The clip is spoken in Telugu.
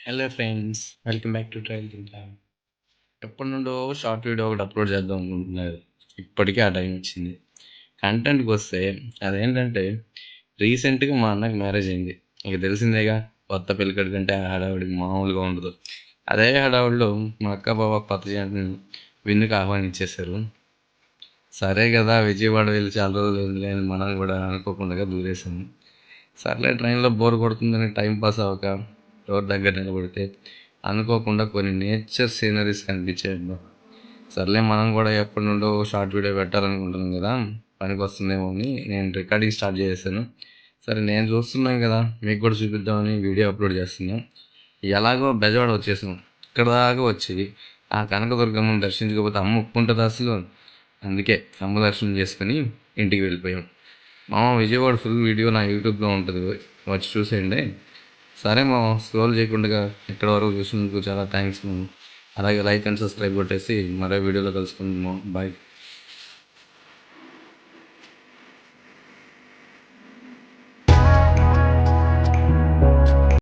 Hello friends, welcome back to trail తింటా. ఎప్పటి నుండో షార్ట్ వీడియో ఒకటి అప్లోడ్ చేద్దాం అనుకుంటున్నారు. ఇప్పటికే ఆ టైం వచ్చింది. కంటెంట్కి వస్తే అదేంటంటే రీసెంట్గా మా అన్నకి మ్యారేజ్ అయింది. ఇక తెలిసిందేగా, కొత్త పెళ్ళికడి కంటే హడావుడి మామూలుగా ఉండదు. అదే హడావుడిలో మా అక్క బావ కొత్త జంటని విందుకు ఆహ్వానించేశారు. సరే కదా, విజయవాడ వెళ్ళి చాలా రోజులు అని మనం కూడా అనుకోకుండా దూరేసాము. సర్లే, ట్రైన్లో బోర్ కొడుతుందని టైం పాస్ అవ్వక డోర్ దగ్గర నిలబడితే అనుకోకుండా కొన్ని నేచర్ సీనరీస్ కనిపించాయి. సర్లే, మనం కూడా ఎప్పటి నుండో షార్ట్ వీడియో పెట్టాలనుకుంటున్నాం కదా, పనికి వస్తుందేమో అని నేను రికార్డింగ్ స్టార్ట్ చేశాను. సరే, నేను చూస్తున్నాను కదా, మీకు కూడా చూపిద్దామని వీడియో అప్లోడ్ చేస్తున్నాం. ఎలాగో బెజవాడ వచ్చేసాం. ఇక్కడ దాకా వచ్చి ఆ కనకదుర్గమ్మను దర్శించకపోతే అమ్మ ఒప్పుకుంటుంది అసలు. అందుకే అమ్మ దర్శనం చేసుకుని ఇంటికి వెళ్ళిపోయాం. విజయవాడ ఫుల్ వీడియో నా యూట్యూబ్లో ఉంటుంది, వచ్చి చూసేయండి. సరే స్క్రోల్ చేయకుండా ఇక్కడ వరకు చూసినందుకు చాలా థ్యాంక్స్. అలాగే లైక్ అండ్ సబ్స్క్రైబ్ కొట్టేసి మరో వీడియోలో కలుసుకుందాం. బాయ్.